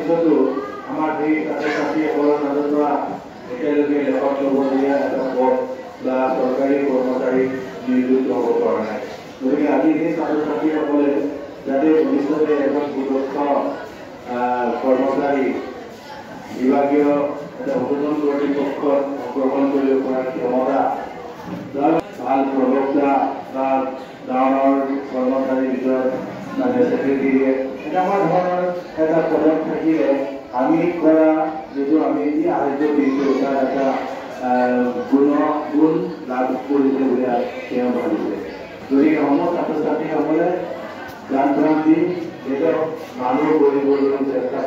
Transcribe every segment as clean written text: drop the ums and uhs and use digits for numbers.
পিছতো আমাৰ এই ছাত্ৰ-ছাত্ৰীসকলৰ মাজৰ পৰা এতিয়ালৈকে লেখত ল'বলগীয়া এটা পদ বা চৰকাৰী কৰ্মচাৰী নিযুক্ত হ'ব পৰা নাই। গতিকে আজি সেই ছাত্ৰ-ছাত্ৰীসকলে যাতে ভৱিষ্যতে এজন সুদক্ষ কৰ্মচাৰী বিভাগীয় এটা উদ্বোধন কৰ্তৃপক্ষত অংশগ্ৰহণ কৰিব পৰা ক্ষমতা ভাল প্ৰবক্তা বা ডাঙৰ কৰ্মচাৰীৰ ভিতৰত মানে ছেক্ৰেটেৰিয়েট এনেকুৱা ধৰণৰ এটা পদত থাকিলে আমি কৰা যিটো আমি যি সাহায্য দিছোঁ তাৰ এটা গুণ লাভ কৰিছে বুলি তেওঁ ভাবিছে। গতিকে সমূহ ছাত্ৰ ছাত্ৰীসকলে গান প্ৰাণ দি নিজৰ মানুহ কৰিবলৈ চেষ্টা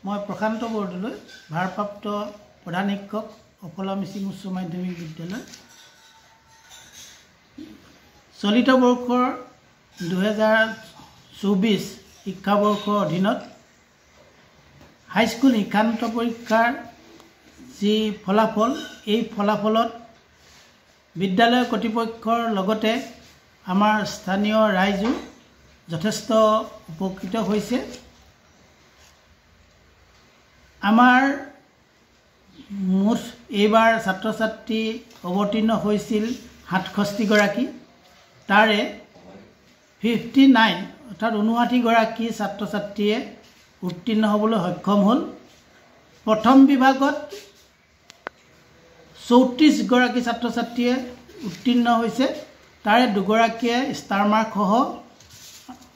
মই প্ৰশান্ত বৰদলৈ ভাৰপ্ৰাপ্ত প্ৰধান শিক্ষক অফলা মিচিং উচ্চ মাধ্যমিক বিদ্যালয়। চলিত বৰ্ষৰ 2024 শিক্ষাবৰ্ষৰ অধীনত হাইস্কুল শিক্ষান্ত পৰীক্ষাৰ যি ফলাফল এই ফলাফলত বিদ্যালয় কৰ্তৃপক্ষৰ লগতে আমাৰ স্থানীয় ৰাইজো যথেষ্ট উপকৃত হৈছে। আমাৰ মুঠ এইবাৰ ছাত্ৰ ছাত্ৰী অৱতীৰ্ণ হৈছিল 67 গৰাকী, তাৰে 59 অৰ্থাৎ 59 গৰাকী ছাত্ৰ ছাত্ৰীয়ে উত্তীৰ্ণ হ'বলৈ সক্ষম হ'ল। প্ৰথম বিভাগত 34 গৰাকী ছাত্ৰ ছাত্ৰীয়ে উত্তীৰ্ণ হৈছে, তাৰে 2 গৰাকীয়ে ষ্টাৰ মাৰ্কসহ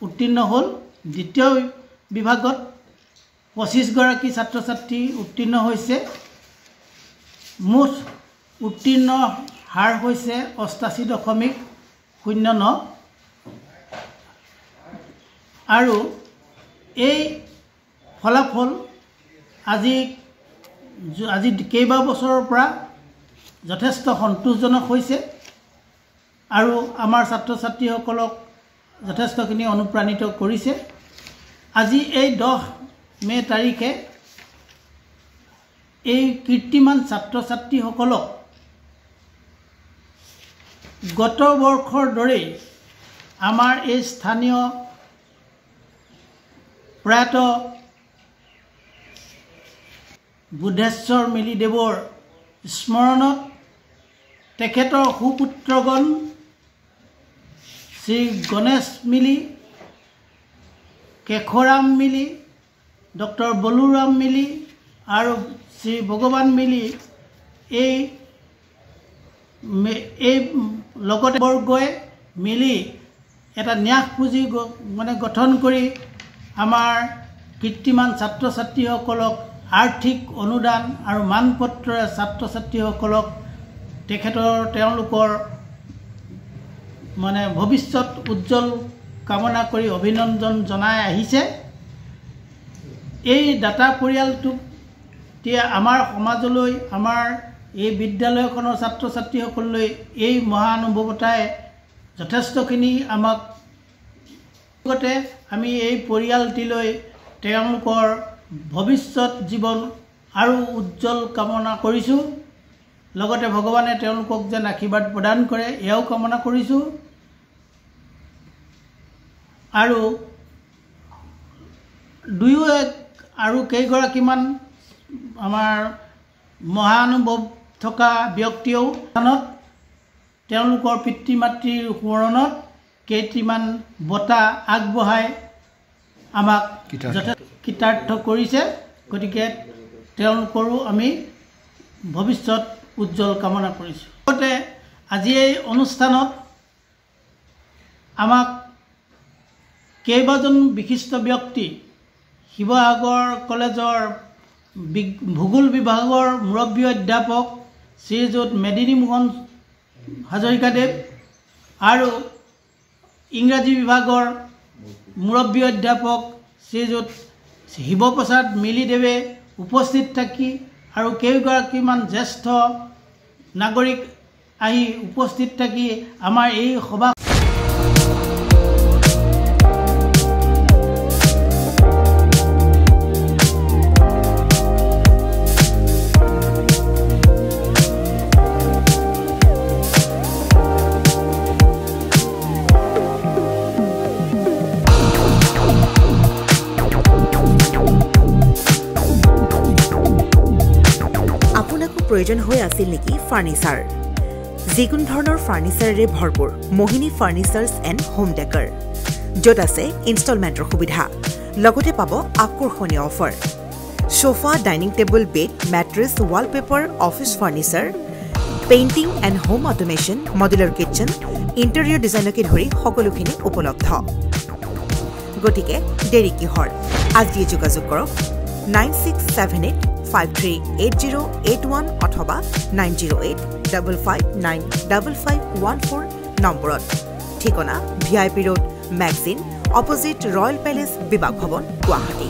উত্তীৰ্ণ হ'ল। দ্বিতীয় বিভাগত 25 গৰাকী ছাত্ৰ ছাত্ৰী উত্তীৰ্ণ হৈছে। মুঠ উত্তীৰ্ণ হাৰ হৈছে 88.09 আৰু এই ফলাফল আজি কেইবা বছৰৰ পৰা যথেষ্ট সন্তোষজনক হৈছে আৰু আমাৰ ছাত্ৰ ছাত্ৰীসকলক যথেষ্টখিনি অনুপ্ৰাণিত কৰিছে। আজি এই 10 মে তাৰিখে এই কীৰ্তিমান ছাত্ৰ ছাত্ৰীসকলক গত বৰ্ষৰ দৰেই আমাৰ এই স্থানীয় প্ৰয়াত বুদ্ধেশ্বৰ মিলিদেৱৰ স্মৰণত তেখেতৰ সুপুত্ৰগণ শ্ৰী গণেশ মিলি, কেশৰাম মিলি, ডক্টৰ বলুৰাম মিলি আৰু শ্ৰী ভগৱান মিলি এই লগতে বৰ্গই মিলি এটা ন্যাস পুঁজি গঠন কৰি আমাৰ কীৰ্তিমান ছাত্ৰ ছাত্ৰীসকলক আৰ্থিক অনুদান আৰু মানপত্ৰৰে ছাত্ৰ ছাত্ৰীসকলক তেওঁলোকৰ ভৱিষ্যত উজ্জ্বল কামনা কৰি অভিনন্দন জনাই আহিছে। এই দাতা পৰিয়ালটোক আমাৰ সমাজলৈ, আমাৰ এই বিদ্যালয়খনৰ ছাত্ৰ ছাত্ৰীসকললৈ এই মহানুভৱতাই যথেষ্টখিনি আমাক লগতে আমি এই পৰিয়ালটিলৈ তেওঁলোকৰ ভৱিষ্যত জীৱন আৰু উজ্জ্বল কামনা কৰিছোঁ। লগতে ভগৱানে তেওঁলোকক যেন আশীৰ্বাদ প্ৰদান কৰে এয়াও কামনা কৰিছোঁ। আৰু আৰু কেইগৰাকীমান আমাৰ মহানুভৱ থকা ব্যক্তিয়েও স্থানত তেওঁলোকৰ পিতৃ মাতৃৰ সোঁৱৰণত কেইটিমান বঁটা আগবঢ়াই আমাক যথেষ্ট কৃতাৰ্থ কৰিছে গতিকে তেওঁলোকৰো আমি ভৱিষ্যত উজ্জ্বল কামনা কৰিছোঁ লগতে আজি এই অনুষ্ঠানত আমাক কেইবাজন বিশিষ্ট ব্যক্তি শিৱসাগৰ কলেজৰ ভূগোল বিভাগৰ মুৰব্বী অধ্যাপক শ্ৰীযুত মেদিনী মোহন হাজৰিকাদেৱ আৰু ইংৰাজী বিভাগৰ মুৰব্বী অধ্যাপক শ্ৰীযুত শিৱপ্ৰসাদ মিলিদেৱে উপস্থিত থাকি আৰু কেইগৰাকীমান জ্যেষ্ঠ নাগৰিক আহি উপস্থিত থাকি আমাৰ এই সভা প্ৰয়োজন হৈ আছিল নেকি ফাৰ্নিচাৰ যিকোনো ধৰণৰ ফাৰ্নিচাৰেৰে ভৰপূৰ মোহিনী ফাৰ্নিচাৰ্ছ এণ্ড হোম ডেকাৰ য'ত আছে ইনষ্টলমেণ্টৰ সুবিধা লগতে পাব আকৰ্ষণীয় offer sofa dining table bed mattress wallpaper office furniture painting and home automation modular kitchen interior ডিজাইনকে ধৰি সকলোখিনি উপলব্ধ গতিকে দেৰি কিহৰ আজিয়ে যোগাযোগ কৰক 9678538081 অথবা 9085595514 নম্বৰত ঠিকনা VIP road magazine opposite royal palace বিভাগ ভৱন গুৱাহাটী